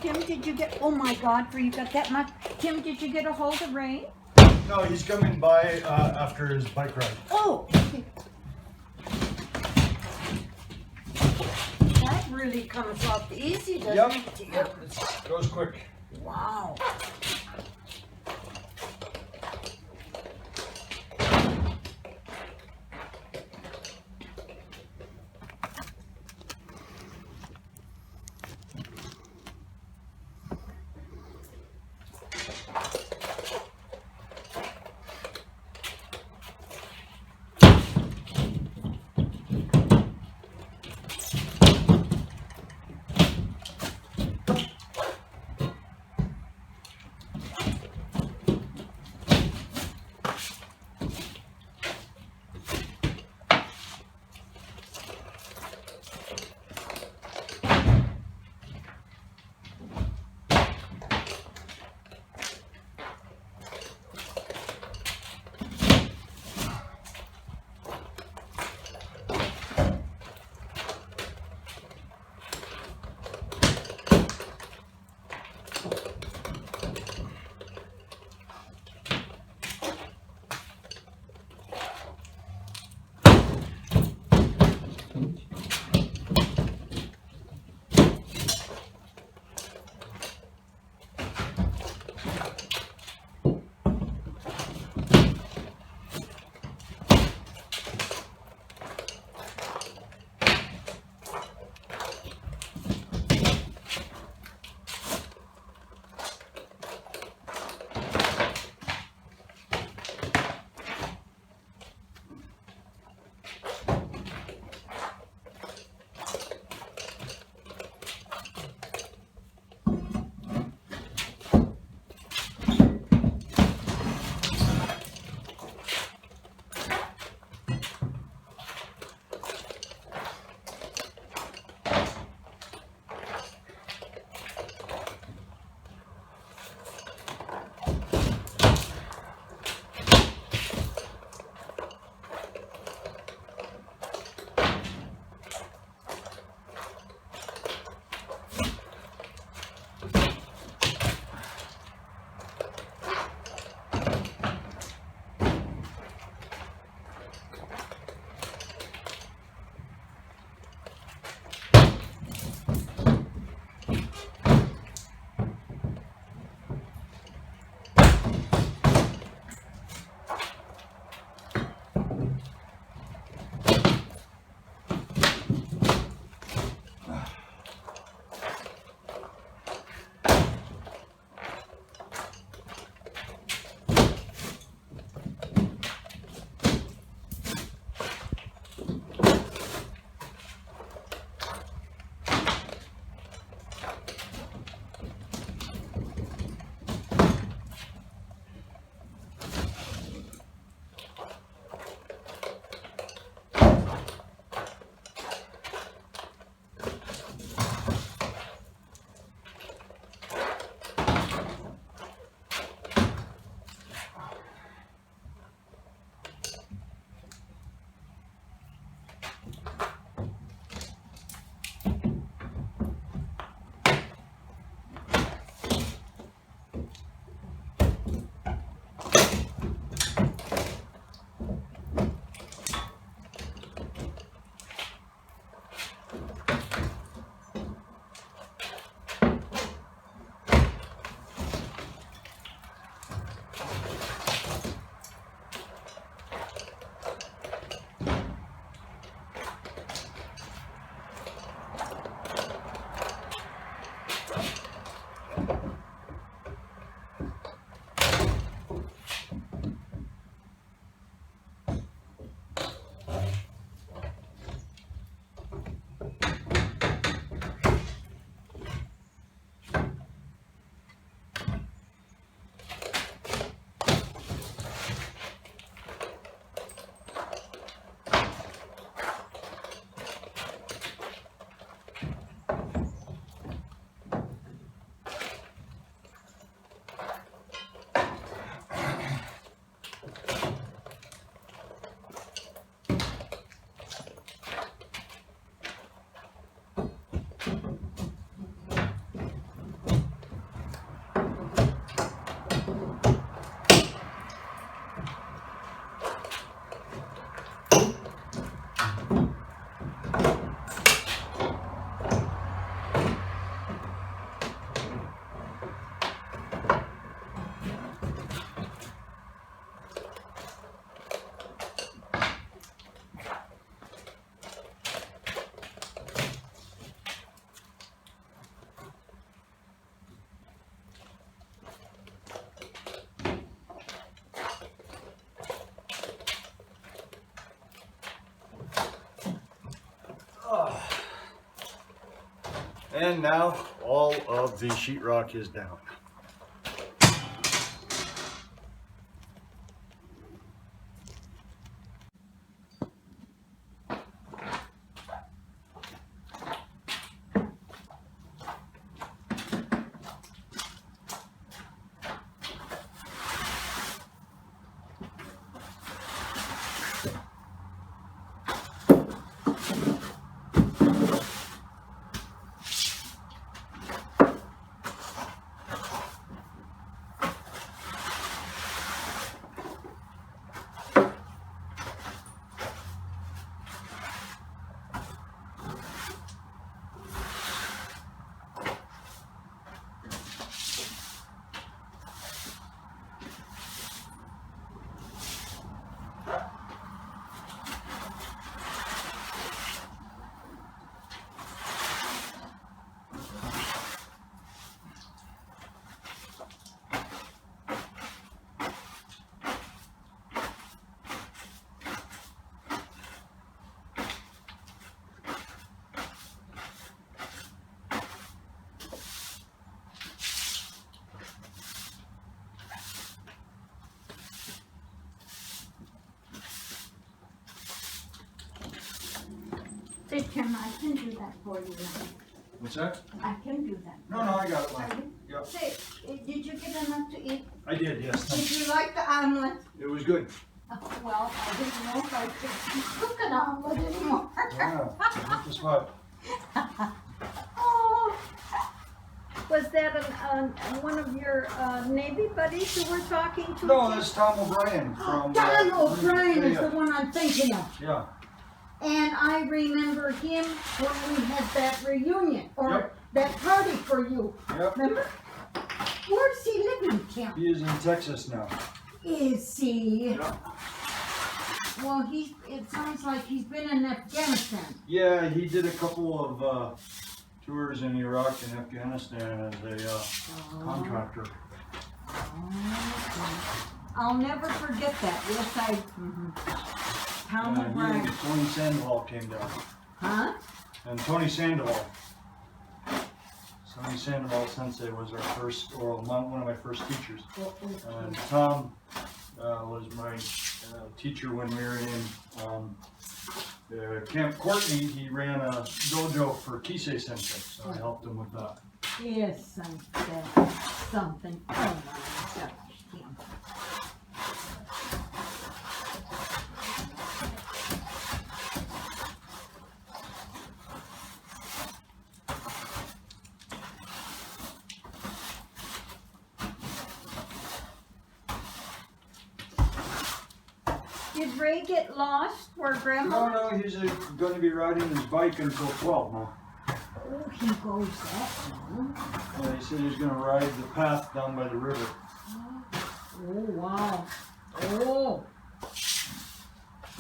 Tim, did you get, oh my God, you got that much? Tim, did you get a hold of Ray? No, he's coming by after his bike ride. Oh, okay. That really comes off easy, doesn't it? Yep, it goes quick. Wow. And now all of the sheetrock is down. Say, Tim, I can do that for you now. What's that? I can do that. No, I got it. Are you? Yep. Say, did you get enough to eat? I did, yes. Did you like the omelet? It was good. Well, I didn't know if I could cook an omelet anymore. Yeah, hit the spot. Oh, was that one of your Navy buddies who were talking to? No, that's Tom O'Brien from... Tom O'Brien is yeah. the one I'm thinking of. Yeah. And I remember him when we had that reunion, or Yep. that party for you. Yep. Remember? Where's he living, Tim? He is in Texas now. Is he? Yeah. Well, it sounds like he's been in Afghanistan. Yeah, he did a couple of tours in Iraq and Afghanistan as a contractor. Oh, I'll never forget that. Yes, I. Tom He and O'Brien. Tony Sandoval came down. Huh? And Tony Sandoval. Tony Sandoval Sensei was our first, or one of my first teachers. And Tom was my teacher when we were in Camp Courtney. He ran a dojo for Kisei Sensei, so I helped him with that. Yes, that's something. Oh my gosh, Tim. Did Ray get lost where Grandma? No, he's going to be riding his bike until 12 now. Oh, he goes that long. He said he's going to ride the path down by the river. Oh, wow. Oh.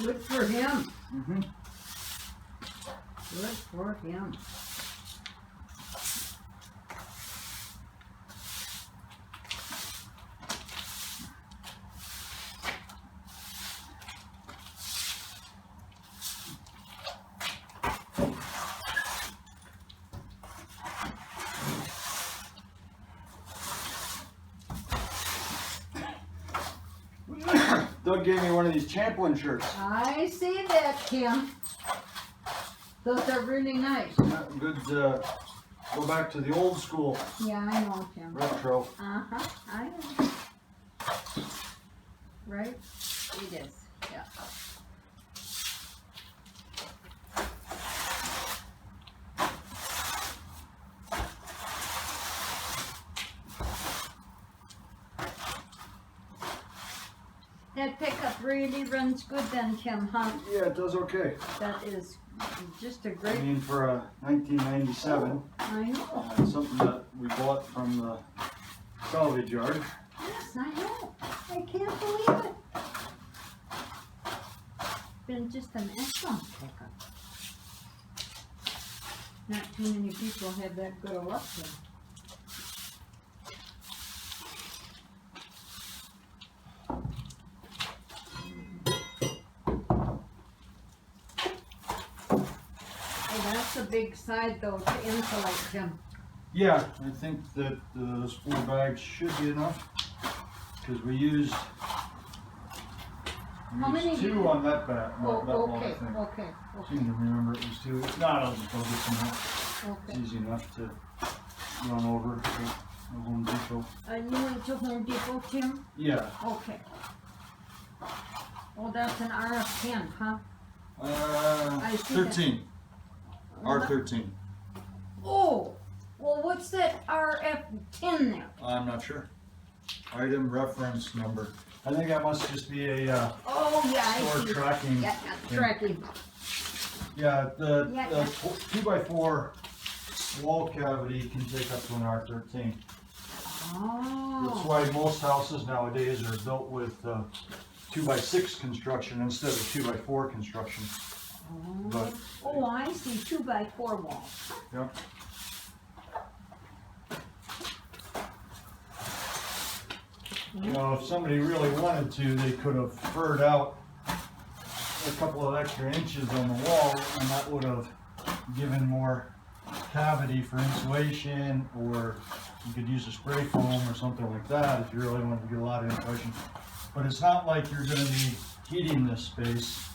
Good for him. Mm-hmm. Good for him. Doug gave me one of these Champlin shirts. I see that, Kim. Those are really nice. Good, go back to the old school Yeah, I know, Kim. retro. Uh-huh, I know. Right? It is, yeah. That pickup really runs good then, Kim, huh? Yeah, it does okay. That is just a I great, mean, for a 1997, I know. something that we bought from the salvage yard. Yes, I know. I can't believe it. Been just an excellent pickup. Not too many people have that good of luck here. Oh, that's that's a big side though to insulate them. Yeah, I think that those 4 bags should be enough, because we used How many 2 on that bag. Oh, that one, I okay, think. okay, Seem to remember it was 2. If not, I'll just go get some more. okay. It's easy enough to run over to Home Depot. You went to Home Depot, Tim? Yeah. Okay. Oh, that's an RF10, huh? I see that. 13. R13. Oh, well, what's that RF10 there? I'm not sure. Item reference number. I think that must just be a Oh, yeah, I store see. tracking. Yeah, thing. tracking. Yeah, the Yeah. 2x4 wall cavity can take up to an R13. That's Oh. why most houses nowadays are built with 2x6 construction instead of 2x4 construction. But, Oh, I see, 2x4 walls. yeah. You know, if somebody really wanted to, they could have furred out a couple of extra inches on the wall, and that would have given more cavity for insulation, or you could use a spray foam or something like that if you really wanted to get a lot of insulation. But it's not like you're going to be heating this space,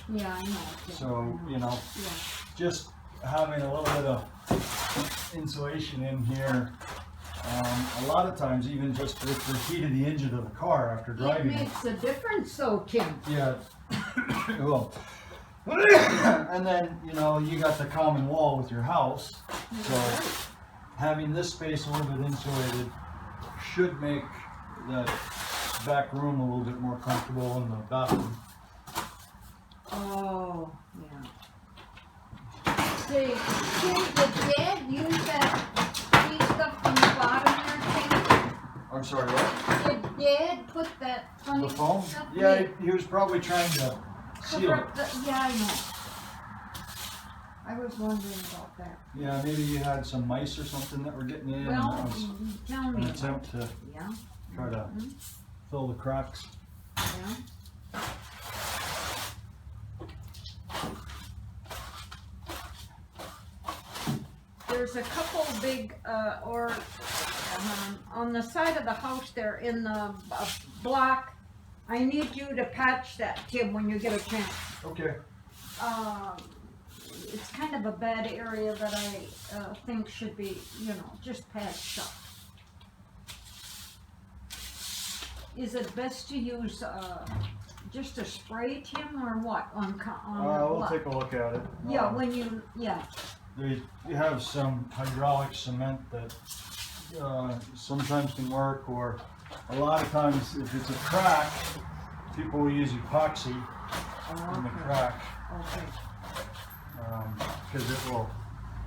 Yeah, I know. Tim. so, you know, Yeah. just having a little bit of insulation in here, a lot of times even just with the heat of the engine of the car after It driving it. makes a difference though, Tim. Yeah. Well, and then, you know, you got the common wall with your house, so having this space a little bit insulated should make that back room a little bit more comfortable in the bathroom. Oh, yeah. See, Tim, did Dad use that tree stuff on the bottom there, I'm sorry, what? Tim? Did Dad put that funny The foam? stuff? Yeah, he was probably trying to seal Cover it. up the, yeah, I know. I was wondering about that. Yeah, maybe you had some mice or something that were getting in, and Well, that was tell an me. attempt to Yeah, try to fill the cracks. yeah. There's a couple big, on the side of the house there in the block. I need you to patch that, Tim, when you get a chance. Okay. It's kind of a bad area that I think should be, you know, just patched up. Is it best to use just a spray, Tim, or what? On We'll what? take a look at it. Yeah, when you, yeah. You have some hydraulic cement that sometimes can work, or a lot of times if it's a crack, people will use epoxy in the crack, Okay. because it will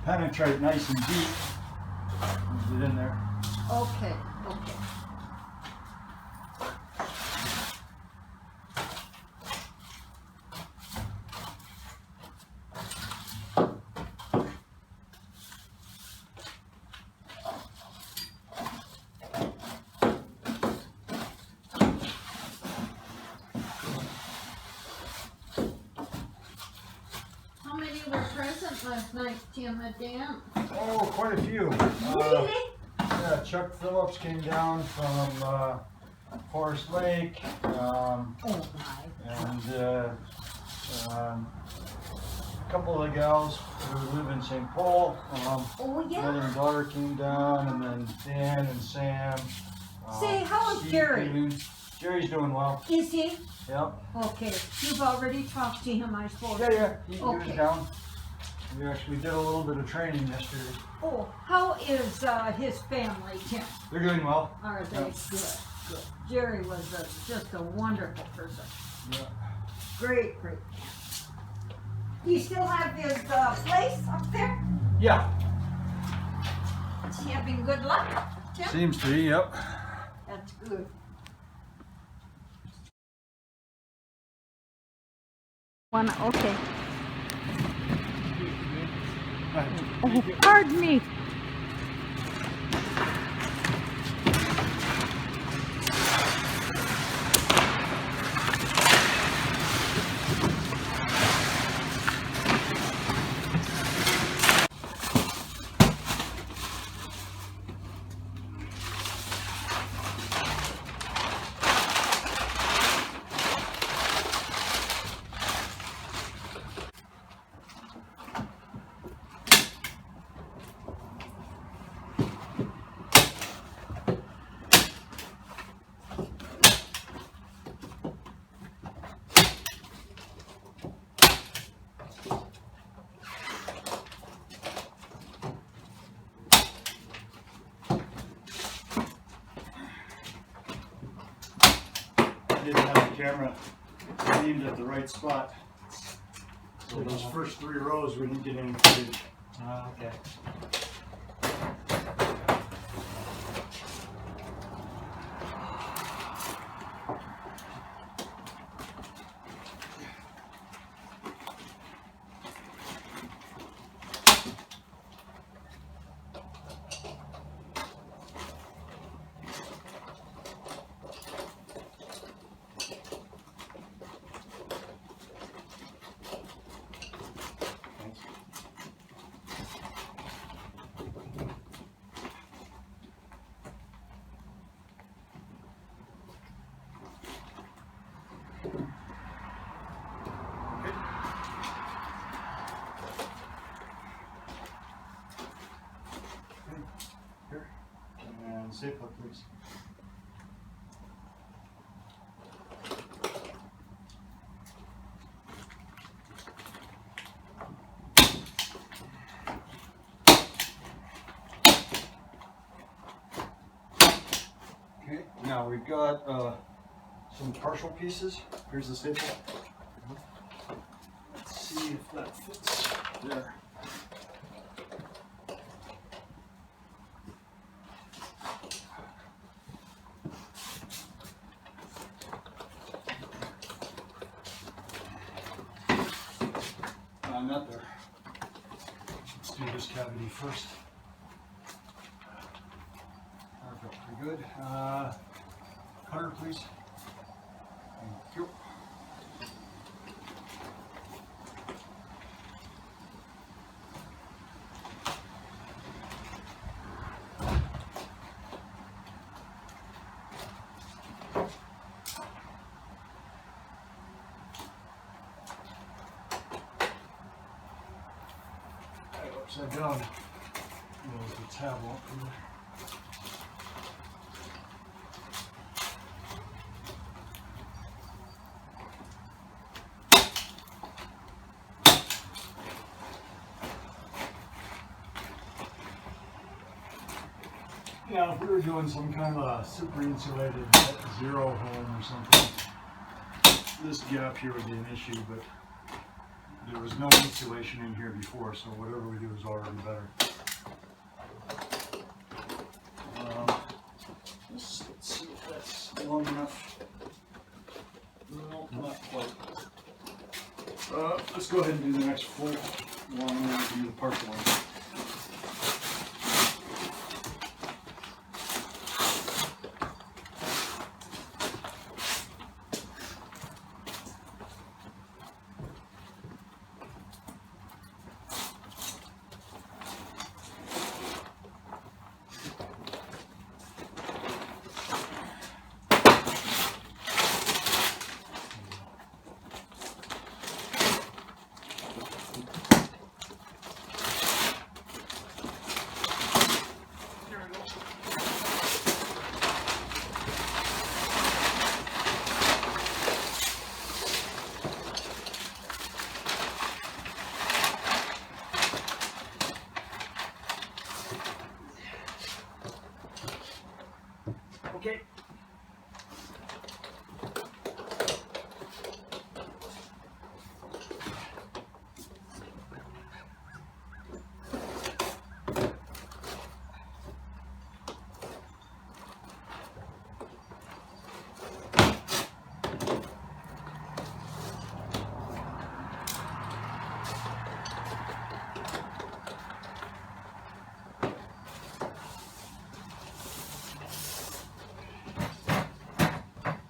penetrate nice and deep and get in there. Okay, okay. How many were present last night, Tim, at dance? Oh, quite a few. Really? Yeah, Chuck Phillips came down from Forest Lake, Oh my. and a couple of the gals who live in St. Paul. Oh yeah. Mother and daughter came down, and then Dan and Sam. Say, how is Steve Jerry? came in. Jerry's doing well. Is he? Yep. Okay. You've already talked to him, I suppose. Yeah. He was Okay. down. We actually did a little bit of training yesterday. Oh, how is his family, Tim? They're doing well. Are they Yeah. good? Good. Jerry was just a wonderful person. Yeah. Great, great. You still have his place up there? Yeah. Is he having good luck, Tim? Seems to be. Yep. That's good. Okay. Oh, pardon me. camera aimed at the right spot. So those first 3 rows we didn't get any footage. Okay. Here. And safe hook, please. Okay, now we've got some partial pieces. Here's the staple. Let's see if that fits there. Not there. Let's do this cavity first. Perfect, pretty good. Cutter, please. Thank you. Upside down. There's the tab up here. Now, if we were doing some kind of a super insulated zero home or something, this gap here would be an issue, but there was no insulation in here before, so whatever we do is already better. Let's see if that's long enough. No, not quite. Let's go ahead and do the next full one and then do the partial one. Okay.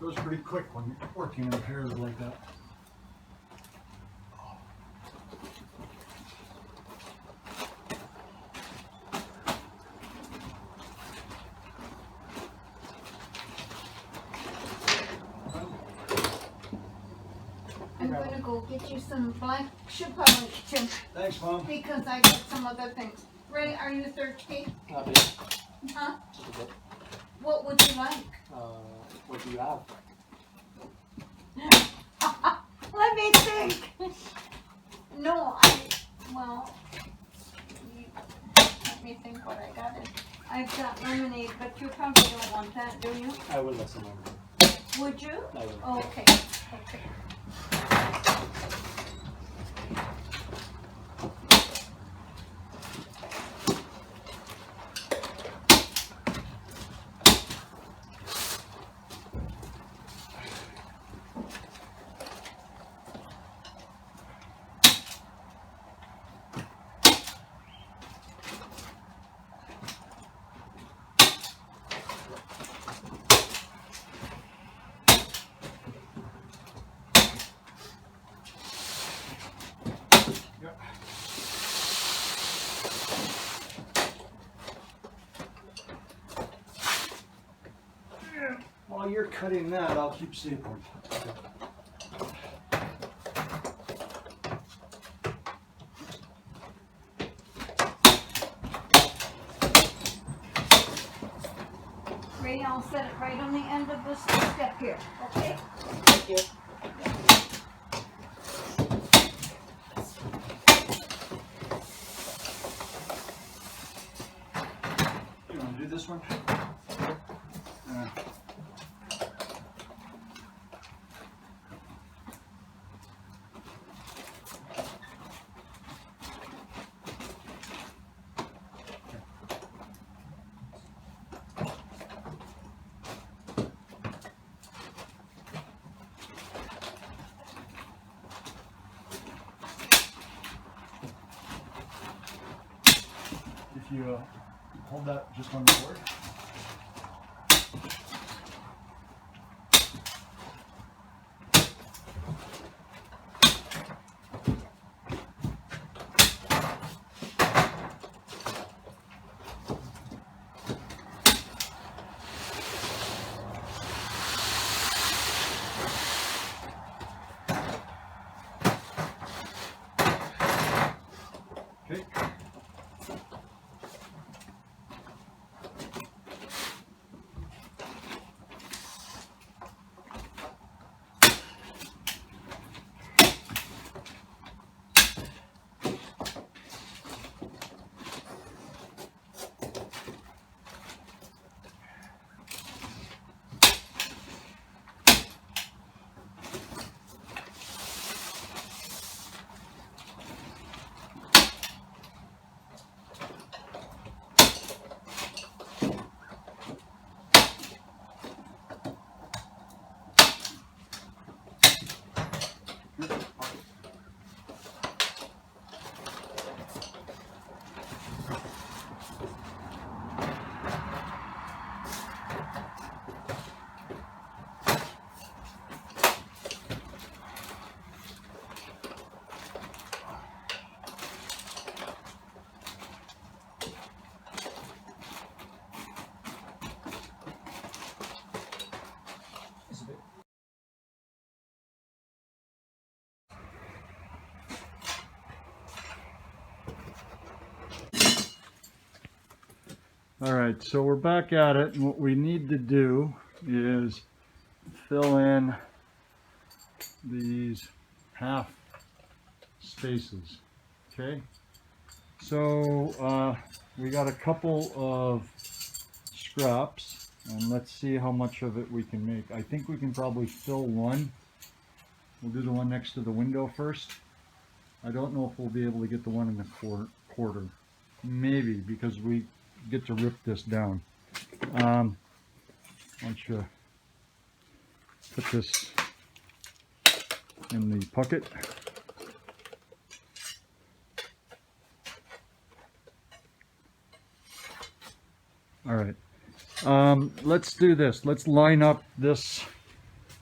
Goes pretty quick when you're working in pairs like that. I'm gonna go get you some black shoe polish too, Thanks, Mom. because I got some other things. Ray, are you thirsty? Not big. Huh? Okay. What would you like? What do you have? Let me think. No, let me think what I got. I've got lemonade, but you probably don't want that, do you? I will let someone know. Would you? I would. Okay, okay. While you're cutting that, I'll keep stapling. Ray, I'll set it right on the end of this step here, okay? Thank you. You want to do this one? If you hold that just on the board. Okay. All right, so we're back at it, and what we need to do is fill in these half spaces, okay? So we got a couple of scraps, and let's see how much of it we can make. I think we can probably fill one. We'll do the one next to the window first. I don't know if we'll be able to get the one in the quarter. Maybe, because we get to rip this down. Why don't you put this in the pocket. All right, let's do this. Let's line up this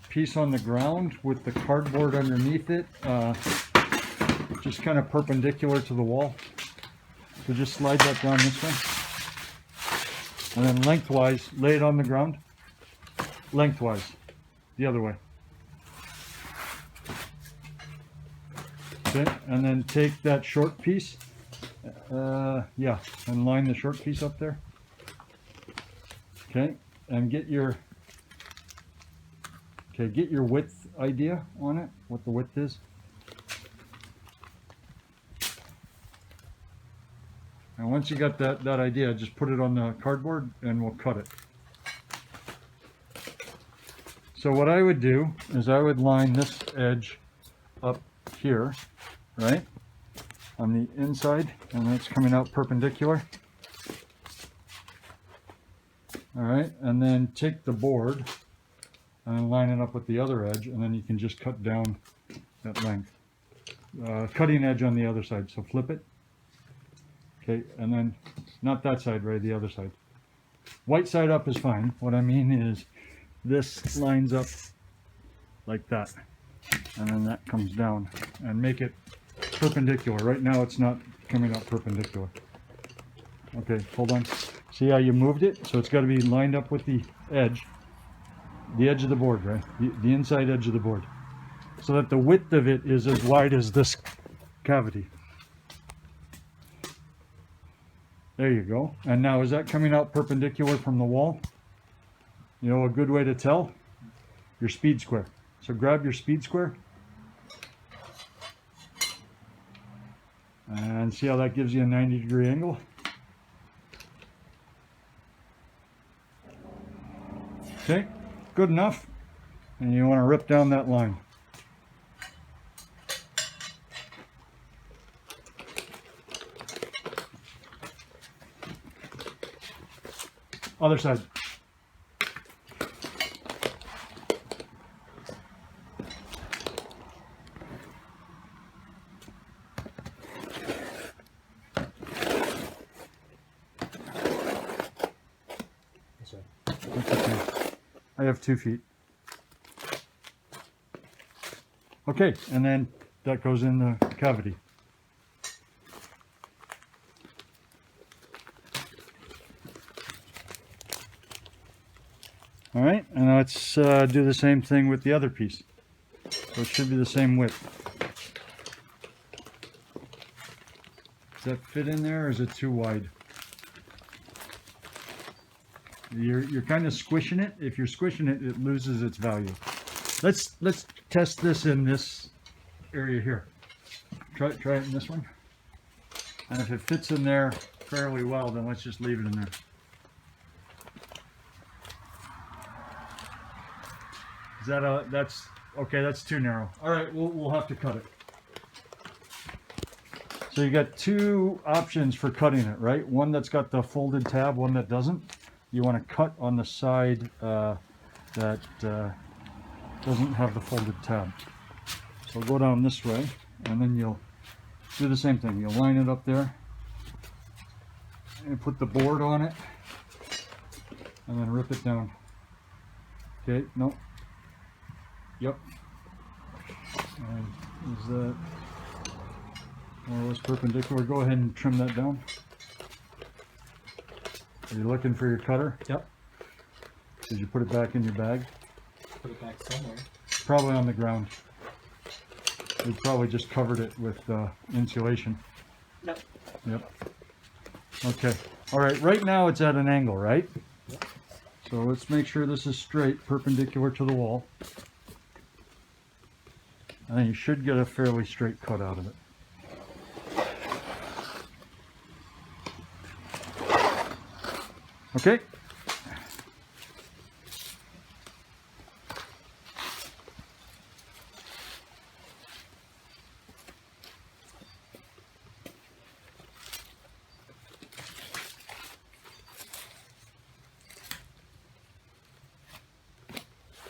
piece on the ground with the cardboard underneath it, just kind of perpendicular to the wall. So just slide that down this way. And then lengthwise, lay it on the ground. Lengthwise, the other way. Okay, and then take that short piece, yeah, and line the short piece up there. Okay, and get your width idea on it, what the width is. And once you got that idea, just put it on the cardboard and we'll cut it. So what I would do is I would line this edge up here, right? On the inside, and it's coming out perpendicular. All right, and then take the board and line it up with the other edge, and then you can just cut down that length. Cutting edge on the other side, so flip it. Okay, and then, not that side, Ray, the other side. White side up is fine. What I mean is, this lines up like that, and then that comes down, and make it perpendicular. Right now it's not coming up perpendicular. Okay, hold on. See how you moved it? So it's got to be lined up with the edge of the board, right? The inside edge of the board. So that the width of it is as wide as this cavity. There you go. And now is that coming out perpendicular from the wall? You know a good way to tell? Your speed square. So grab your speed square. And see how that gives you a 90-degree angle? Okay, good enough. And you want to rip down that line. Other side. That's okay. I have 2 feet. Okay, and then that goes in the cavity. All right, and let's do the same thing with the other piece. So it should be the same width. Does that fit in there, or is it too wide? You're kind of squishing it. If you're squishing it, it loses its value. Let's test this in this area here. Try it in this one. And if it fits in there fairly well, then let's just leave it in there. Is that that's okay? That's too narrow. All right, we'll have to cut it. So you got 2 options for cutting it, right? One that's got the folded tab, one that doesn't. You want to cut on the side that doesn't have the folded tab. So go down this way, and then you'll do the same thing. You'll line it up there, and put the board on it, and then rip it down. Okay, no. Yep. And is that more or less perpendicular? Go ahead and trim that down. Are you looking for your cutter? Yep. Did you put it back in your bag? Put it back somewhere. Probably on the ground. We probably just covered it with insulation. Yep. Yep. Okay. All right. Right now it's at an angle, right? Yep. So let's make sure this is straight, perpendicular to the wall. And then you should get a fairly straight cut out of it. Okay.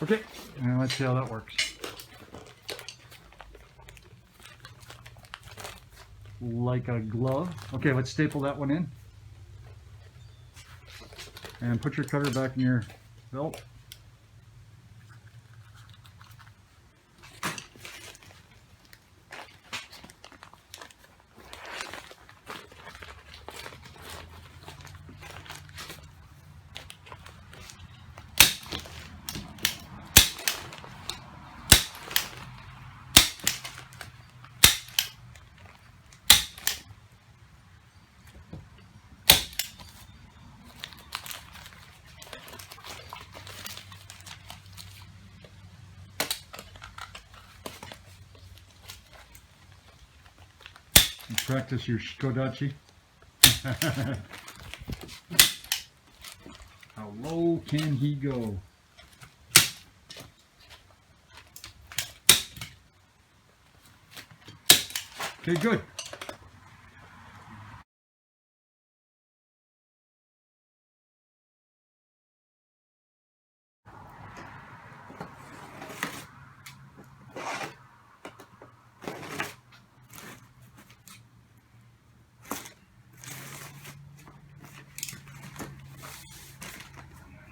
Okay, and let's see how that works. Like a glove. Okay, let's staple that one in. And put your cutter back in your belt. Practice your Skodachi. How low can he go? Okay, good.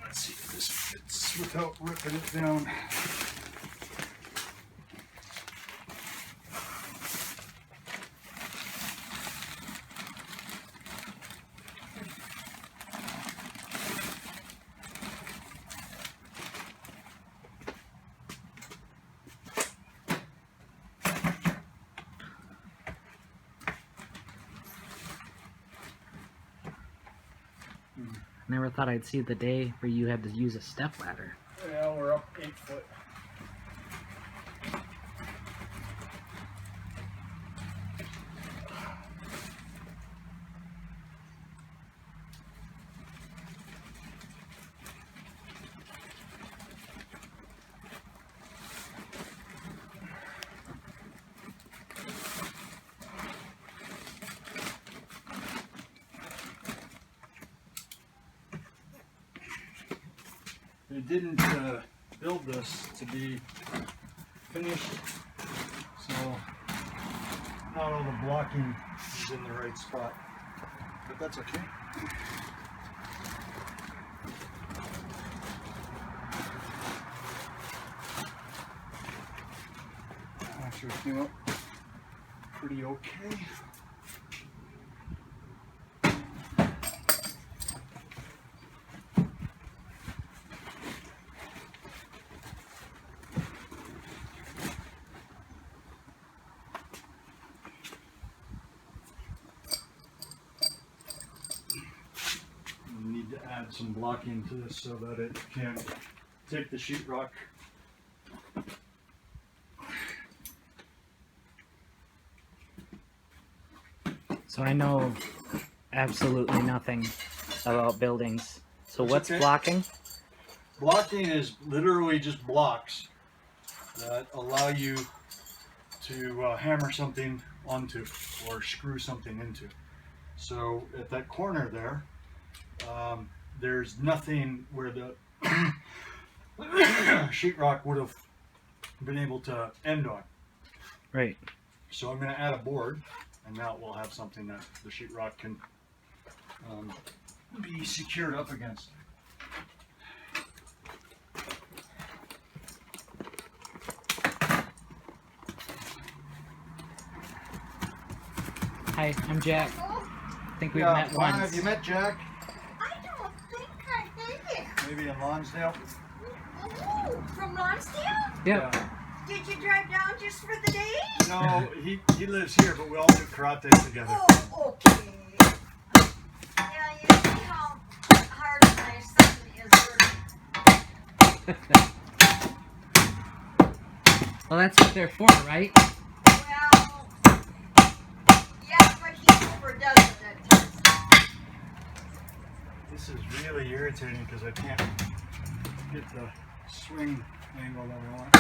Let's see if this fits without ripping it down. Never thought I'd see the day where you had to use a step ladder. Yeah, we're up 8 foot. They didn't build this to be finished, so not all the blocking is in the right spot, but that's okay. Actually came up pretty okay. Need to add some blocking to this so that it can take the sheetrock. So I know absolutely nothing about buildings. So That's what's okay. blocking? Blocking is literally just blocks that allow you to hammer something onto or screw something into. So at that corner there, there's nothing where the sheetrock would have been able to end on. Right. So I'm going to add a board, and now we'll have something that the sheetrock can be secured up against. Hi, I'm Jack. Oh, I think we've Yeah, met fine. once. Have you met Jack? I don't think I did. Maybe in Lonsdale? Oh, from Lonsdale? Yep. Yeah. Did you drive down just for the day? No, he lives here, but we all do karate together. Oh, okay. Yeah, you see how hard my son is working. Well, that's what they're for, right? Well, yeah, but he overdoes it at times. This is really irritating because I can't get the swing angle that I want.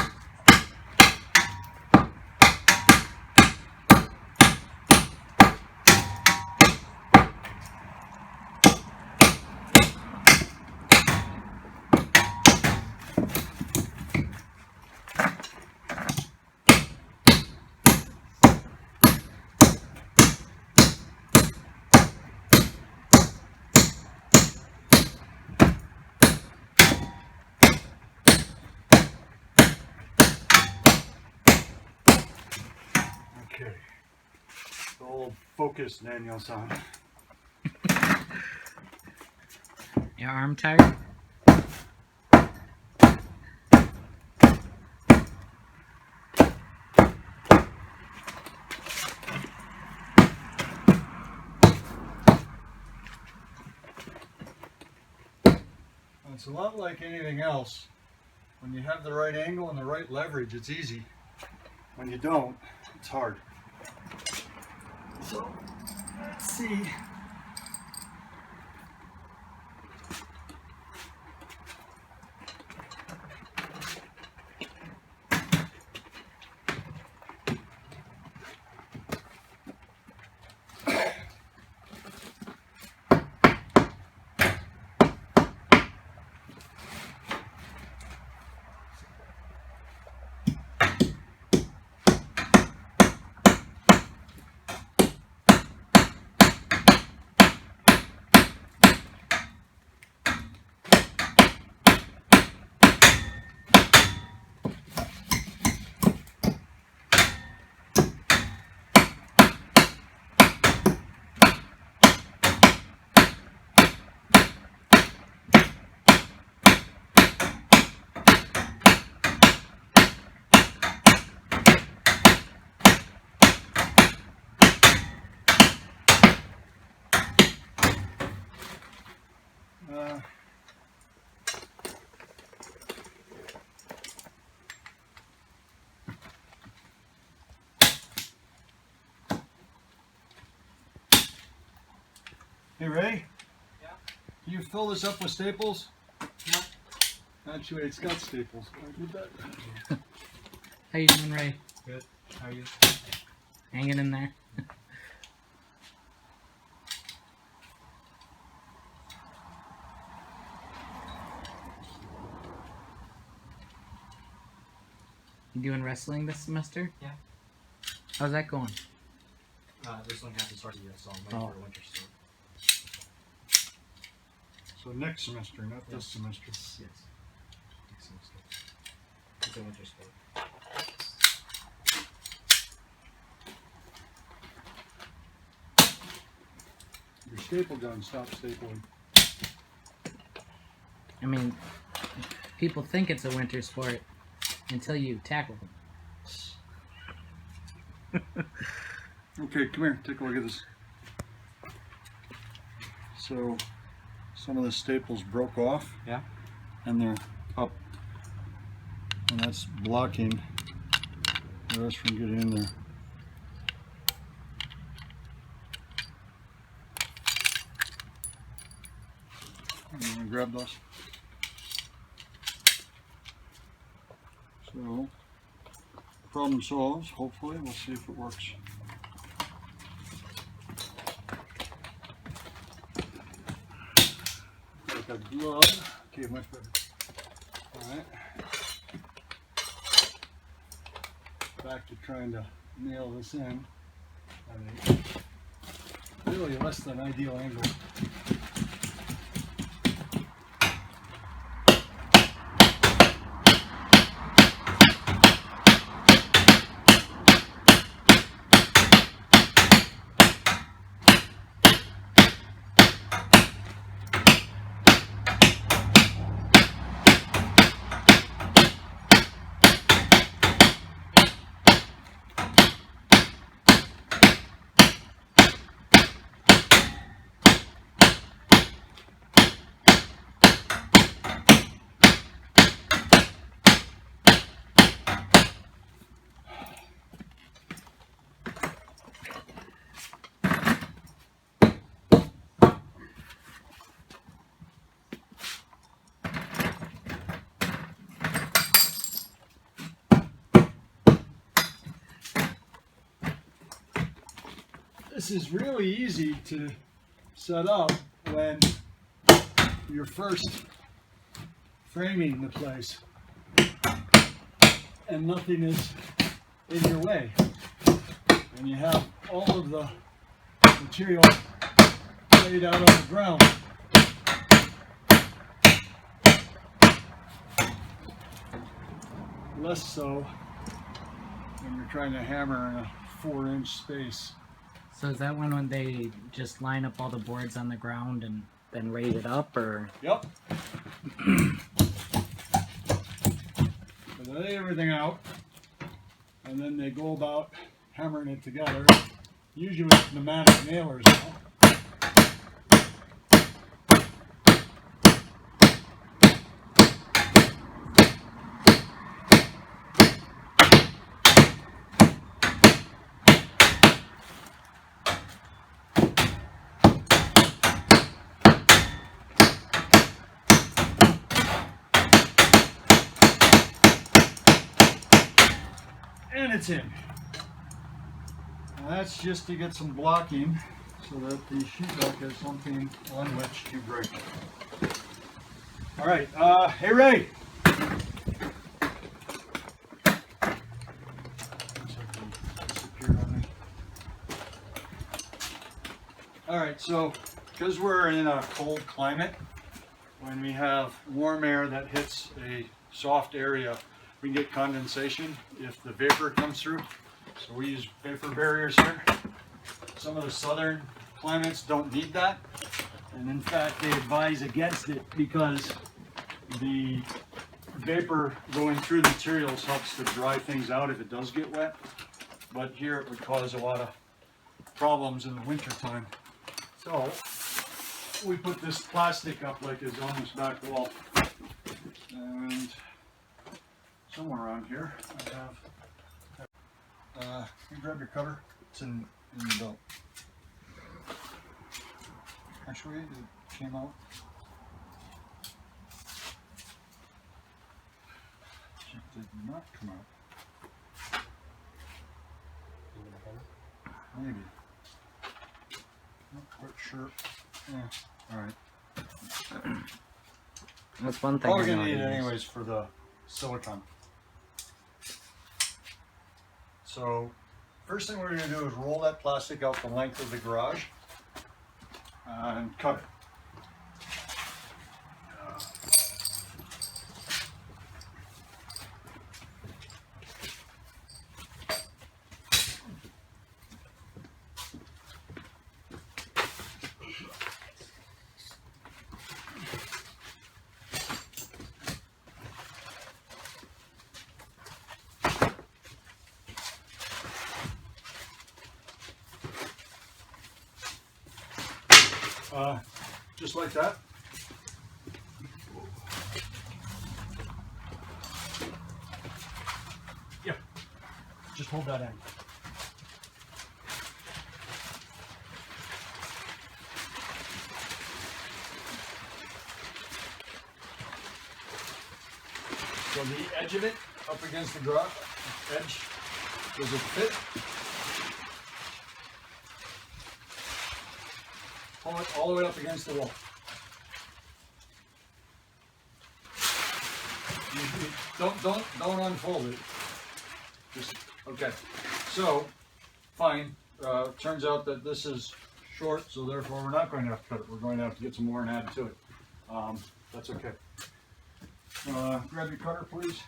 Okay. The old focus, Daniel-san. Your arm tired? It's a lot like anything else. When you have the right angle and the right leverage, it's easy. When you don't, it's hard. So, let's see. Hey Ray? Yeah? Can you fill this up with staples? Yeah. Actually, it's got staples. I did that. How you doing, Ray? Good. How are you? Hanging in there? You doing wrestling this semester? Yeah. How's that going? This one hasn't started yet, so I'm waiting for a winter start. So next semester, not this semester. Yes. Next semester. It's a winter sport. Your staple gun, stop stapling. I mean, people think it's a winter sport until you tackle them. Okay, come here, take a look at this. So, some of the staples broke off. Yeah. And they're up. And that's blocking the rest from getting in there. You wanna grab those? So, problem solved, hopefully. We'll see if it works. Like a glove. Okay, much better. Alright. Back to trying to nail this in at a really less than ideal angle. This is really easy to set up when you're first framing the place and nothing is in your way, and you have all of the material laid out on the ground. Less so when you're trying to hammer in a 4-inch space. So is that when they just line up all the boards on the ground and then raise it up, or? Yep. So they lay everything out, and then they go about hammering it together, usually with pneumatic nailers now. And it's in. Now that's just to get some blocking so that the sheetrock has something on which to break. All right, hey Ray. All right, so because we're in a cold climate, when we have warm air that hits a soft area, we can get condensation if the vapor comes through. So we use vapor barriers here. Some of the southern climates don't need that. And in fact, they advise against it because the vapor going through the materials helps to dry things out if it does get wet. But here it would cause a lot of problems in the winter time. So we put this plastic up like it's on this back wall. And somewhere around here I have, you grab your cutter, it's in the belt. Actually, it came out. It did not come out. Maybe. Not quite sure. Yeah, alright. That's one thing. Probably I know gonna need to it use. anyways for the silicone. So, first thing we're gonna do is roll that plastic out the length of the garage and cut it. Just like that. Yeah, just hold that in. So the edge of it up against the garage edge, does it fit? Pull it all the way up against the wall. Don't unfold it. Just okay. So fine. Turns out that this is short, so therefore we're not going to have to cut it. We're going to have to get some more and add to it. That's okay. Grab your cutter, please,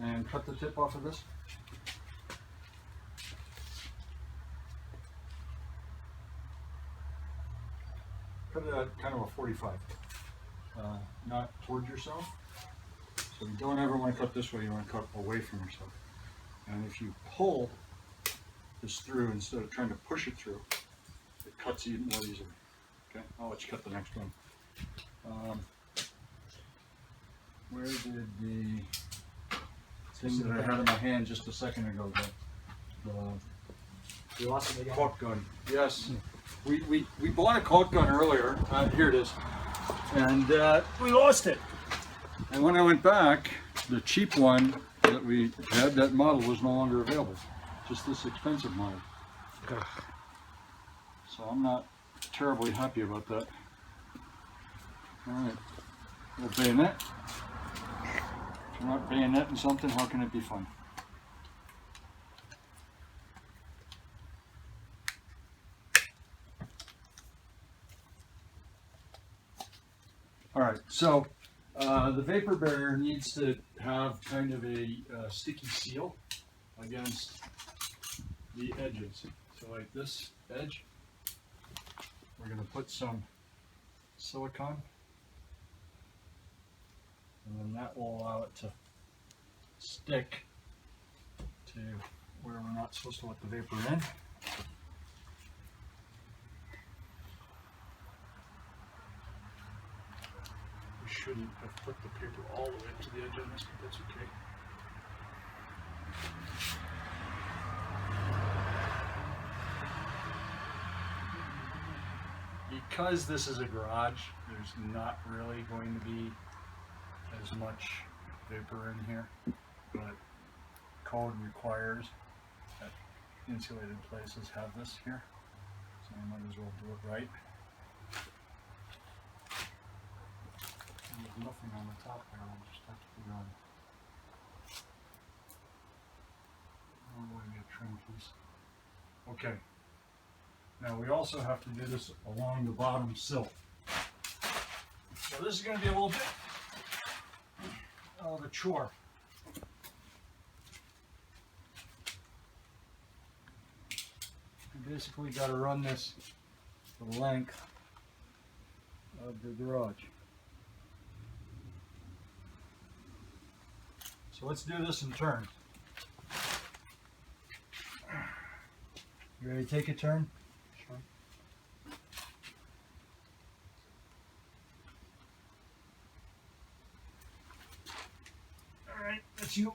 and cut the tip off of this. Cut it at kind of a 45, not towards yourself. So you don't ever want to cut this way, you want to cut away from yourself. And if you pull this through instead of trying to push it through, it cuts even more easily. Okay, I'll let you cut the next one. Where did the thing that I had in my hand just a second ago go? You lost it again. Caulk gun. Yes. We bought a caulk gun earlier. Here it is. And we lost it. And when I went back, the cheap one that we had, that model was no longer available. Just this expensive model. So I'm not terribly happy about that. Alright. Little bayonet. If you're not bayoneting something, how can it be fun? Alright, so the vapor barrier needs to have kind of a sticky seal against the edges. So like this edge, we're going to put some silicone, and then that will allow it to stick to where we're not supposed to let the vapor in. We shouldn't have put the paper all the way to the edge on this, but that's okay. Because this is a garage, there's not really going to be as much vapor in here, but code requires that insulated places have this here, so I might as well do it right. And there's nothing on the top there, I'll just have to put it on. Oh, we'll get a trim piece. Okay. Now we also have to do this along the bottom sill. So this is going to be a little bit of a chore. You basically got to run this the length of the garage. So let's do this in turn. You ready to take a turn? Sure. All right, that's you.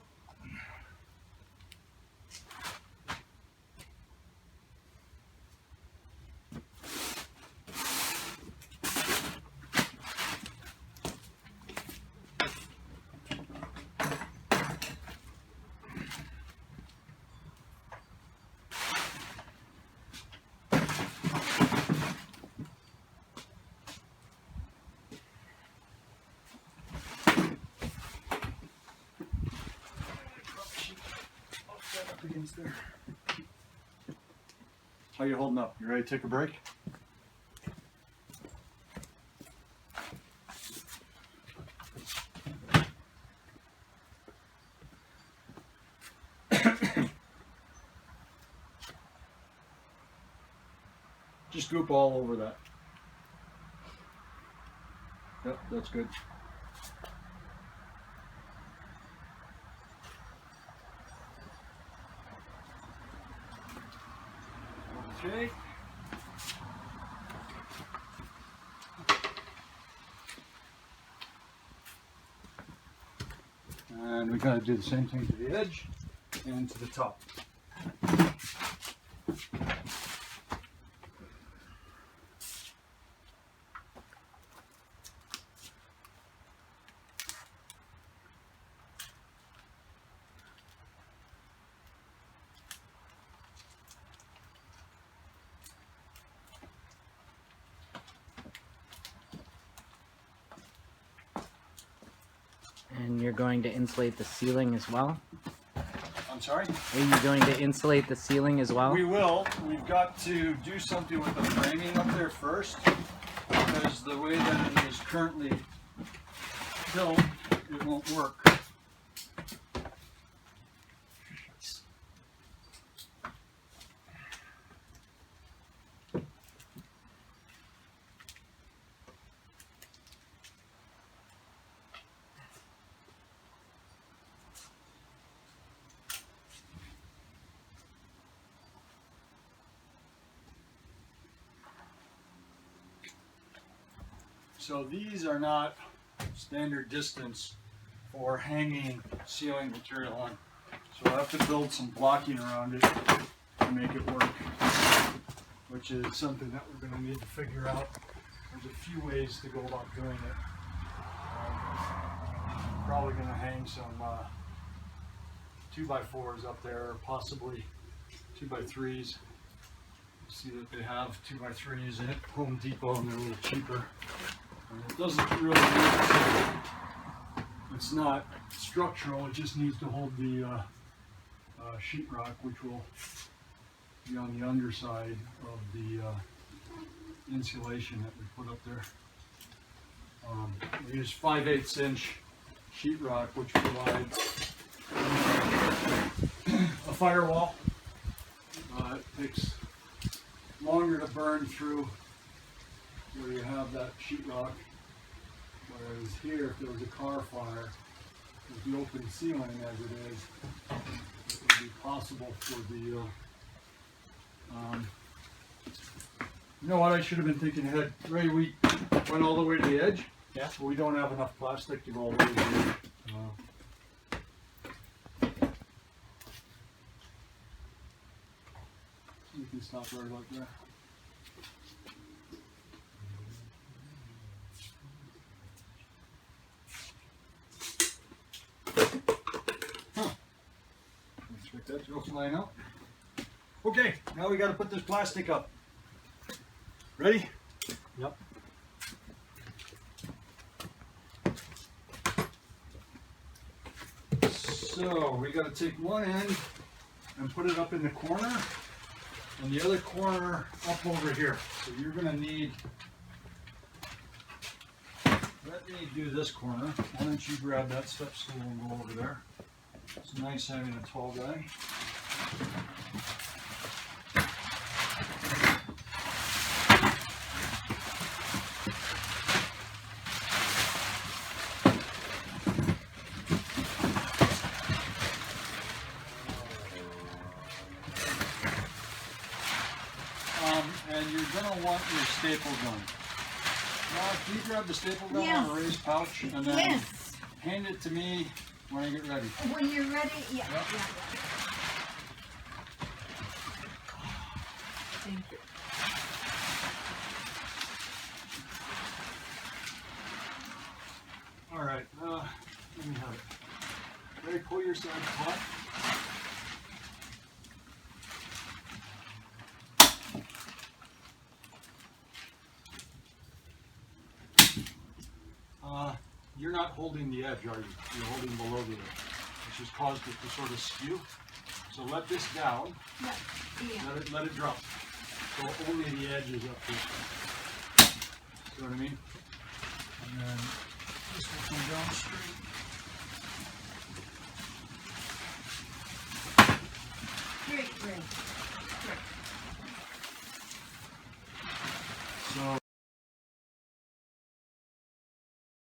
Against there. How you holding up? You ready to take a break? Just goop all over that. Yep, that's good. Okay. And we gotta do the same thing to the edge and to the top. And you're going to insulate the ceiling as well? I'm sorry? Are you going to insulate the ceiling as well? We will. We've got to do something with the framing up there first, because the way that it is currently built, it won't work. So these are not standard distance for hanging ceiling material on. So I have to build some blocking around it to make it work, which is something that we're going to need to figure out. There's a few ways to go about doing it. Probably going to hang some 2x4s up there, or possibly 2x3s. See that they have 2x3s at Home Depot and they're a little cheaper. And it doesn't really it's not structural, it just needs to hold the sheetrock, which will be on the underside of the insulation that we put up there. We use 5/8 inch sheetrock, which provides a firewall. It takes longer to burn through where you have that sheetrock, whereas here, if there was a car fire, with the open ceiling as it is, it would be possible for the, you know what, I should have been thinking ahead. Ray, we went all the way to the edge? Yeah. But we don't have enough plastic to go all the way to the edge. You can stop right like there. Expect that to go flying out. Okay, now we got to put this plastic up. Ready? Yep. So we got to take one end and put it up in the corner, and the other corner up over here. So you're going to need. Let me do this corner. Why don't you grab that step stool and go over there? It's nice having a tall guy. you're gonna want your staple gun. Now, can you grab the staple gun Yes. on a raised pouch and then Yes, hand it to me when I get ready? when you're ready, yeah, Yep. yeah. Thank you. All right, let me have it. Ready, pull your side taut. You're not holding the edge, are you? You're holding below the edge, which has caused it to sort of skew. So let this down, Yeah, yeah. let it drop. So only the edge is up here. See what I mean? And then this will come down straight. Great, great.